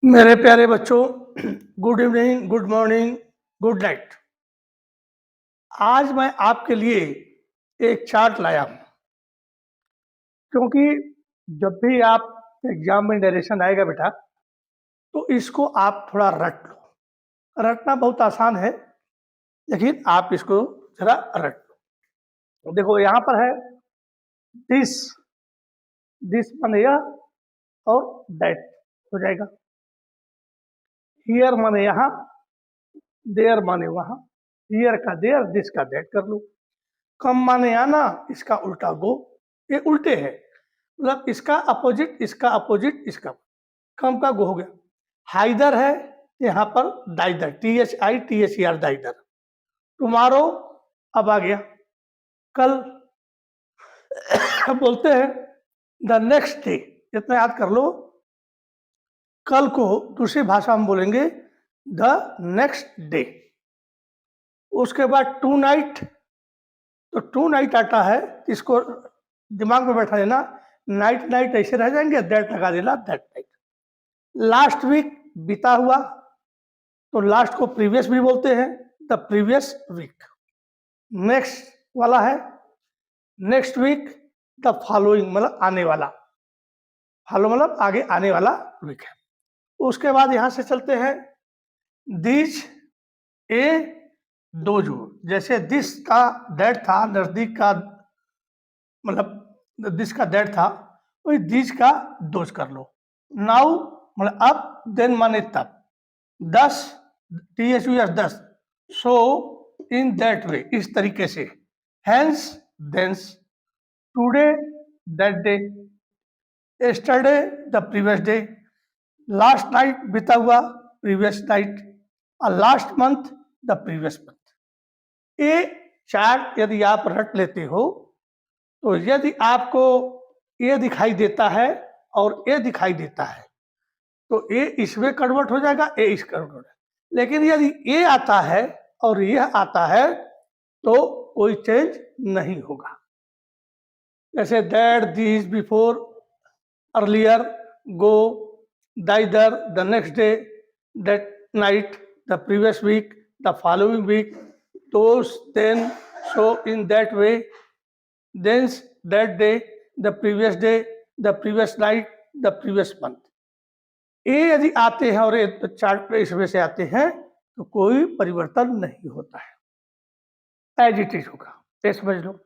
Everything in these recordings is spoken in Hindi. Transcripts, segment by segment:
मेरे प्यारे बच्चों, good evening, good morning, good night. आज मैं आपके लिए एक चार्ट लाया हूँ, क्योंकि जब भी आप एग्जाम में नरेशन आएगा बेटा, तो इसको आप थोड़ा रट लो। रटना बहुत आसान है, लेकिन आप इसको जरा रट लो। देखो यहाँ पर है दिस, दिस माने यह और दैट हो जाएगा। हियर माने यहाँ, देयर माने वहाँ, हियर का देयर, दिस का दैट कर लो। कम माने आना, इसका उल्टा गो। ये उल्टे है, मतलब इसका अपोजिट, इसका अपोजिट, इसका। कम का गो हो गया। हाइदर है यहाँ पर दाइदर, THITHER दाइदर। टुमारो अब आ गया कल। बोलते हैं द नेक्स्ट डे, इतना याद कर लो। कल को दूसरी भाषा में बोलेंगे द नेक्स्ट डे। उसके बाद टू नाइट, तो टू नाइट आता है, इसको दिमाग में बैठा लेना। नाइट नाइट ऐसे रह जाएंगे, दैट लगा देना, दैट नाइट। लास्ट वीक बीता हुआ, तो लास्ट को प्रीवियस भी बोलते हैं, द प्रीवियस वीक। नेक्स्ट वाला है नेक्स्ट वीक, द फॉलोइंग मतलब आने वाला। फॉलो मतलब आगे आने वाला वीक है। उसके बाद यहां से चलते हैं दिस ए दोजो। जैसे दिस का दैट था, नजदीक का मतलब दिस का दैट था, वही दिस का दोज कर लो। नाउ मतलब अब, देन माने तब। 10 THUS 10। सो इन दैट वे, इस तरीके से। Hence thence, today that day, yesterday the previous day, last night बीता हुआ, प्रीवियस नाइट, और last month the previous month. ये चार्ट यदि आप रट लेते हो, तो यदि आपको ये दिखाई देता है और ये दिखाई देता है, तो ये इसमें कन्वर्ट हो जाएगा, ये इस कन्वर्ट। लेकिन यदि ये आता है और यह आता है, तो कोई चेंज नहीं होगा। जैसे that, this, before, earlier, go, thither, the next day, that night, the previous week, the following week, those, then, so, in that way, thence, that day, the previous day, the previous night, the previous month. ये यदि आते हैं और ये चार्ट पे इसमें से आते हैं, तो कोई परिवर्तन नहीं होता है, एज इट इज होगा। ये समझ लो।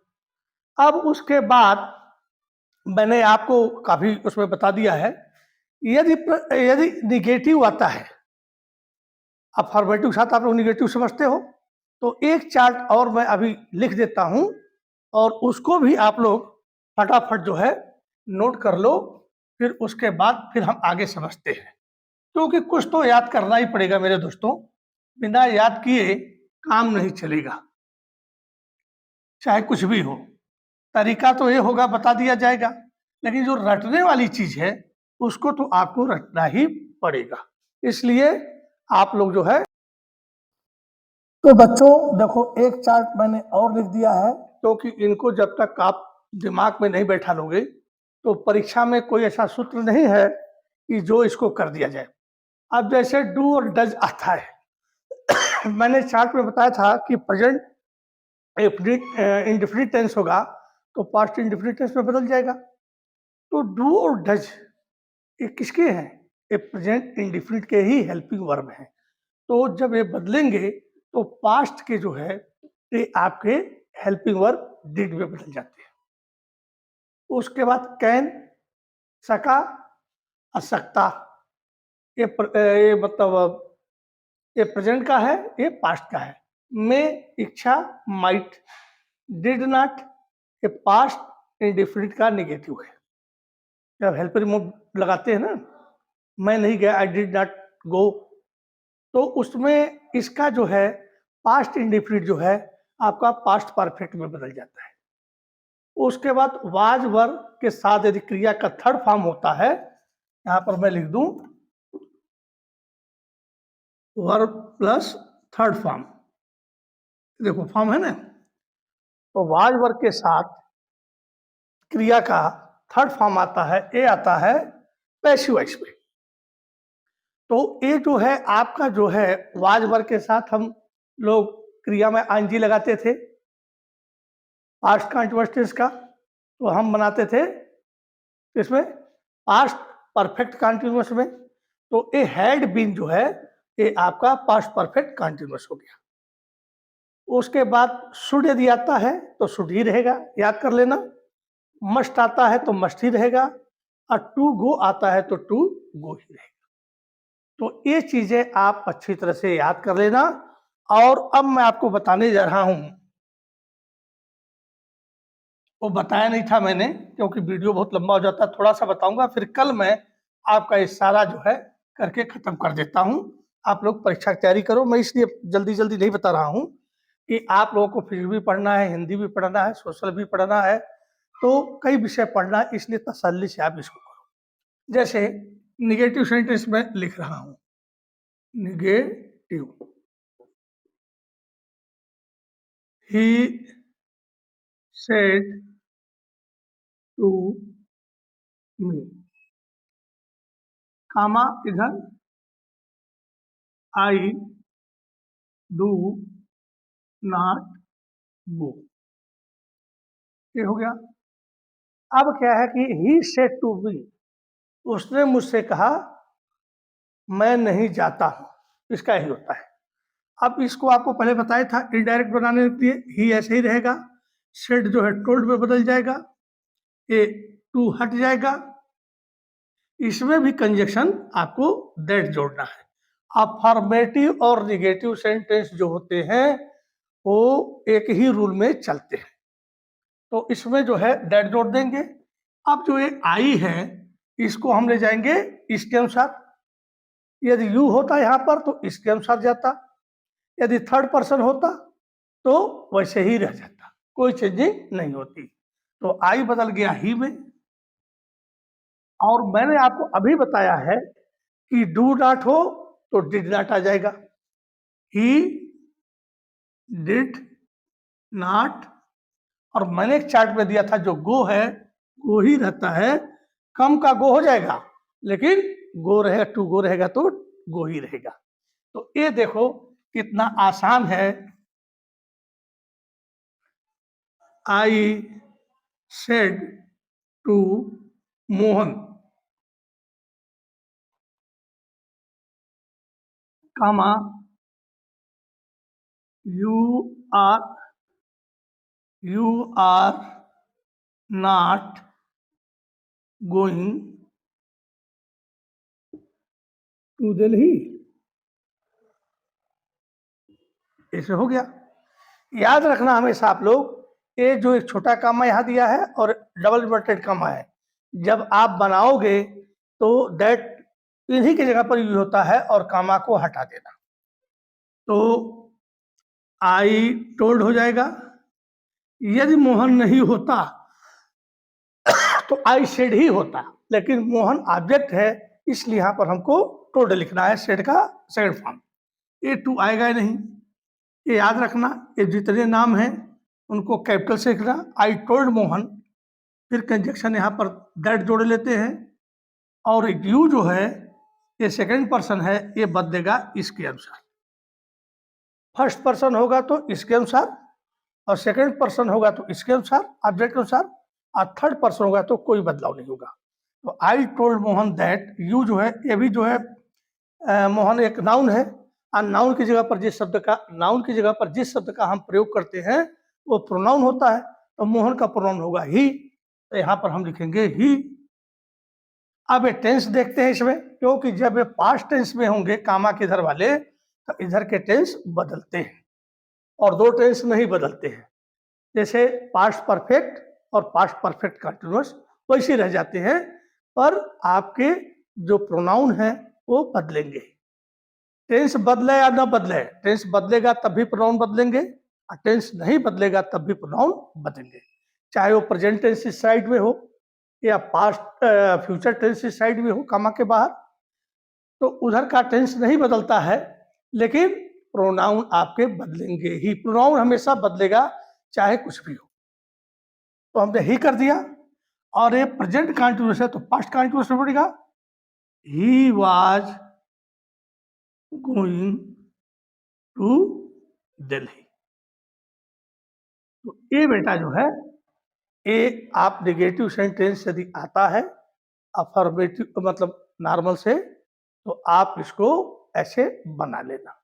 अब उसके बाद मैंने आपको काफी उसमें बता दिया है, यदि यदि निगेटिव आता है, अफर्मेटिव के साथ आप लोग निगेटिव समझते हो, तो एक चार्ट और मैं अभी लिख देता हूं, और उसको भी आप लोग फटाफट जो है नोट कर लो। फिर उसके बाद फिर हम आगे समझते हैं, क्योंकि कुछ तो याद करना ही पड़ेगा मेरे दोस्तों। बिना याद किए काम नहीं चलेगा, चाहे कुछ भी हो। तरीका तो ये होगा, बता दिया जाएगा, लेकिन जो रटने वाली चीज है, उसको तो आपको रटना ही पड़ेगा। इसलिए आप लोग जो है, तो बच्चों देखो, एक चार्ट मैंने और लिख दिया है, क्योंकि इनको जब तक आप दिमाग में नहीं बैठा लोगे, तो परीक्षा में कोई ऐसा सूत्र नहीं है कि जो इसको कर दिया जाए। अब जैसे डू और डज आता है, मैंने चार्ट में बताया था कि प्रेजेंट इंडेफिनिट टेंस होगा, तो पास्ट इंडेफिनिट टेंस में बदल जाएगा। तो डू और डज ये किसके हैं? ये प्रेजेंट इंडेफिनिट के ही हेल्पिंग वर्ब हैं। तो जब ये बदलेंगे, तो पास्ट के जो है ये आपके हेल्पिंग वर्ब डिड में बदल जाते हैं। उसके बाद कैन, सका और सकता, ये मतलब ये प्रेजेंट का है, ये पास्ट का है। में, इच्छा, माइट, डिड नॉट, ये पास्ट इंडेफिनिट का नेगेटिव है। जब हेल्पर मोड लगाते हैं ना, मैं नहीं गया, आई डिड नॉट गो, तो उसमें इसका जो है पास्ट इंडेफिनिट जो है आपका पास्ट परफेक्ट में बदल जाता है। उसके बाद वाज वर्ब के साथ यदि क्रिया का थर्ड फॉर्म होता है, यहां पर मैं लिख दूं वर्ब प्लस थर्ड फॉर्म। देखो फॉर्म है ना, तो वाज वर्ब के साथ क्रिया का थर्ड फॉर्म आता है, ए आता है पैसिव वॉइस में। तो ये जो है आपका जो है वाज वर्ग के साथ हम लोग क्रिया में आईएनजी लगाते थे पास्ट कंटीन्यूअस टेंस का, तो हम बनाते थे इसमें पास्ट परफेक्ट कंटीन्यूअस में। तो ए हैड बीन जो है ये आपका पास्ट परफेक्ट कंटीन्यूअस हो गया। उसके बाद शुड यदि आता है तो शुड ही रहेगा, याद कर लेना। मस्ट आता है तो मस्ट ही रहेगा, और टू गो आता है तो टू गो ही रहेगा। तो ये चीजें आप अच्छी तरह से याद कर लेना। और अब मैं आपको बताने जा रहा हूं, वो बताया नहीं था मैंने क्योंकि वीडियो बहुत लंबा हो जाता है, थोड़ा सा बताऊंगा, फिर कल मैं आपका ये सारा जो है करके खत्म कर देता हूं। आप लोग परीक्षा की तैयारी करो। मैं इसलिए जल्दी जल्दी नहीं बता रहा हूं कि आप लोगों को फिजिक्स भी पढ़ना है, हिंदी भी पढ़ना है, सोशल भी पढ़ना है, तो कई विषय पढ़ना है, इसलिए तसल्ली से आप इसको करो। जैसे निगेटिव सेंटेंस में लिख रहा हूं, negative, he said to me, comma इधर आई डू नॉट गो, ये हो गया। अब क्या है कि ही सेड टू मी, उसने मुझसे कहा मैं नहीं जाता हूं, इसका यही होता है। अब इसको आपको पहले बताया था इनडायरेक्ट बनाने के लिए ही ऐसे ही रहेगा, सेड जो है टोल्ड में बदल जाएगा, ये टू हट जाएगा। इसमें भी कंजक्शन आपको दैट जोड़ना है। अफर्मेटिव और निगेटिव सेंटेंस जो होते हैं वो एक ही रूल में चलते हैं, तो इसमें जो है दैट जोड़ देंगे। अब जो ये आई है इसको हम ले जाएंगे इसके अनुसार, यदि यू होता यहाँ पर तो इसके अनुसार जाता, यदि थर्ड पर्सन होता तो वैसे ही रह जाता, कोई चेंजिंग नहीं होती। तो आई बदल गया ही में। और मैंने आपको अभी बताया है कि डू नॉट हो तो डिड नॉट आ जाएगा, ही डिड नॉट। और मैंने एक चार्ट में दिया था जो गो है गो ही रहता है, कम का गो हो जाएगा लेकिन गो रहेगा, टू गो रहेगा तो गो ही रहेगा। तो ये देखो कितना आसान है। I said to Mohan, comma you are you are not going to Delhi, ऐसे हो गया। याद रखना हमेशा आप लोग, ये जो एक छोटा कामा यहाँ दिया है और डबल इन्वर्टेड कामा है, जब आप बनाओगे तो दैट इन्हीं की जगह पर यूज होता है और कामा को हटा देना। तो आई टोल्ड हो जाएगा। यदि मोहन नहीं होता तो आई सेड ही होता, लेकिन मोहन ऑब्जेक्ट है इसलिए यहाँ पर हमको टोल्ड लिखना है, सेड का सेकंड फॉर्म। ये टू आएगा ही नहीं, ये याद रखना। ये जितने नाम हैं उनको कैपिटल से लिखना, आई टोल्ड मोहन, फिर कंजक्शन यहाँ पर दैट जोड़ लेते हैं। और यू जो है ये सेकंड पर्सन है, ये बदलेगा इसके अनुसार। फर्स्ट पर्सन होगा तो इसके अनुसार, और सेकंड पर्सन होगा तो इसके अनुसार ऑब्जेक्ट के अनुसार, और थर्ड पर्सन होगा तो कोई बदलाव नहीं होगा। तो I told Mohan that, you जो है ये भी जो है मोहन एक नाउन है, और नाउन की जगह पर जिस शब्द का हम प्रयोग करते हैं वो प्रोनाउन होता है, तो मोहन का प्रोनाउन होगा ही, तो यहाँ पर हम लिखेंगे ही। अब ये टेंस देखते हैं इसमें, क्योंकि जब ये पास्ट टेंस में होंगे कामा के इधर वाले तो इधर के टेंस बदलते हैं और दो टेंस नहीं बदलते हैं, जैसे पास्ट परफेक्ट और पास्ट परफेक्ट कंटिन्यूअस वैसे रह जाते हैं, पर आपके जो प्रोनाउन है वो बदलेंगे। टेंस बदले या ना बदले, टेंस बदलेगा तब भी प्रोनाउन बदलेंगे, और टेंस नहीं बदलेगा तब भी प्रोनाउन बदलेंगे, चाहे वो प्रेजेंट टेंस इस साइड में हो या पास्ट फ्यूचर टेंस इस साइड में हो कामा के बाहर, तो उधर का टेंस नहीं बदलता है, लेकिन प्रोनाउन आपके बदलेंगे ही। प्रोनाउन हमेशा बदलेगा चाहे कुछ भी हो। तो हमने ही कर दिया, और ये प्रेजेंट कंटिन्यूअस है तो पास्ट कंटिन्यूअस में पड़ेगा, he was going to Delhi. तो ये बेटा जो है, ये आप नेगेटिव सेंटेंस यदि आता है अफर्मेटिव मतलब नॉर्मल से, तो आप इसको ऐसे बना लेना।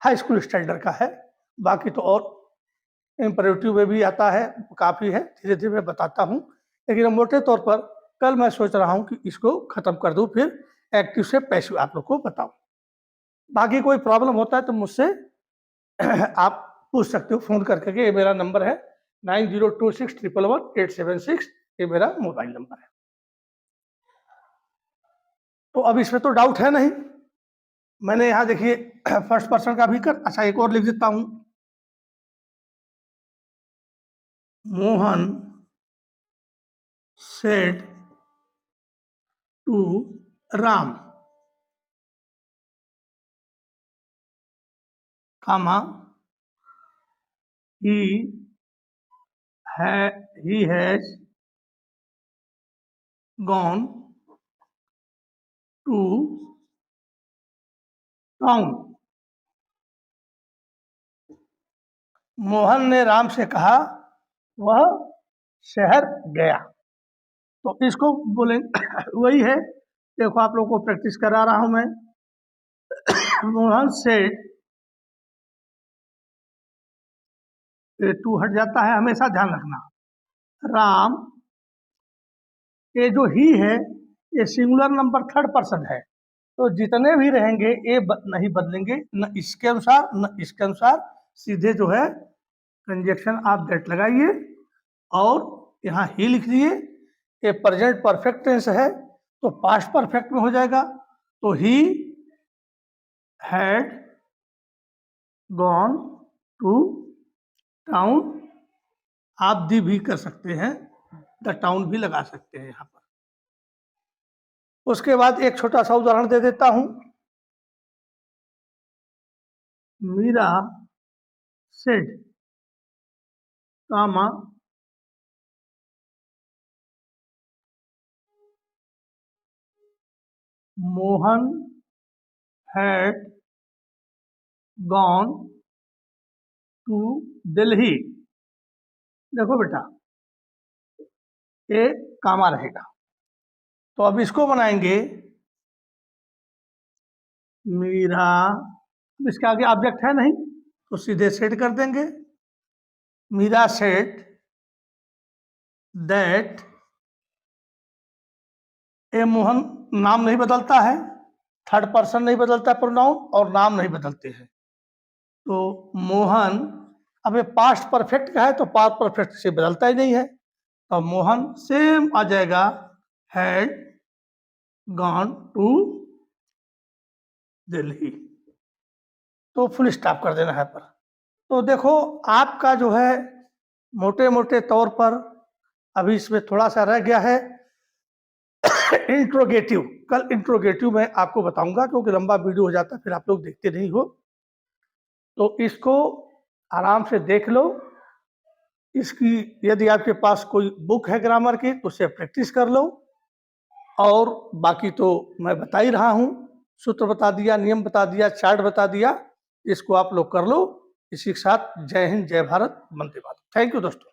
हाई स्कूल स्टैंडर्ड का है, बाकी तो और इम्परेटिव में भी आता है, काफ़ी है, धीरे धीरे मैं बताता हूँ। लेकिन मोटे तौर पर कल मैं सोच रहा हूँ कि इसको ख़त्म कर दूँ, फिर एक्टिव से पैसिव आप लोग को बताऊँ। बाकी कोई प्रॉब्लम होता है तो मुझसे आप पूछ सकते हो फ़ोन करके के। ये मेरा नंबर है 9026111876, ये मेरा मोबाइल नंबर है। तो अब इसमें तो डाउट है नहीं। मैंने यहाँ देखिए फर्स्ट पर्सन का भी कर, अच्छा एक और लिख देता हूँ। Mohan said to Ram, comma he he has gone to town। Mohan ने राम से कहा वह शहर गया। तो इसको बोलेंगे वही है, देखो आप लोग को प्रैक्टिस करा रहा हूं मैं। मोहन सेड, ये टू हट जाता है, हमेशा ध्यान रखना। राम, ये जो ही है ये सिंगुलर नंबर थर्ड पर्सन है, तो जितने भी रहेंगे ये नहीं बदलेंगे, न इसके अनुसार न इसके अनुसार, सीधे जो है कंजक्शन आप दैट लगाइए और यहाँ ही लिख दिए। ये प्रेजेंट परफेक्ट टेंस है तो पास्ट परफेक्ट में हो जाएगा, तो he had gone to town. आप दी भी कर सकते हैं, द टाउन भी लगा सकते हैं यहाँ पर। उसके बाद एक छोटा सा उदाहरण दे देता हूं। Meera said, comma Mohan had gone to Delhi. देखो बेटा ये कामा रहेगा, तो अब इसको बनाएंगे मीरा, इसके आगे ऑब्जेक्ट है नहीं तो सीधे सेट कर देंगे। मीरा सेट दैट, ए मोहन नाम नहीं बदलता है, थर्ड पर्सन नहीं बदलता प्रोनाउन, और नाम नहीं बदलते हैं। तो मोहन, अब ये पास्ट परफेक्ट का है तो पास्ट परफेक्ट से बदलता ही नहीं है, तो मोहन सेम आ जाएगा हैड गॉन टू दिल्ली। तो फुल स्टॉप कर देना है पर। तो देखो आपका जो है मोटे मोटे तौर पर अभी इसमें थोड़ा सा रह गया है इंट्रोगेटिव। कल इंट्रोगेटिव मैं आपको बताऊंगा क्योंकि लंबा वीडियो हो जाता है, फिर आप लोग देखते नहीं हो। तो इसको आराम से देख लो। इसकी यदि आपके पास कोई बुक है ग्रामर की तो उससे प्रैक्टिस कर लो, और बाकी तो मैं बता ही रहा हूँ, सूत्र बता दिया, नियम बता दिया, चार्ट बता दिया, इसको आप लोग कर लो। इसी के साथ जय हिंद, जय भारत, वंदे मातरम। थैंक यू दोस्तों।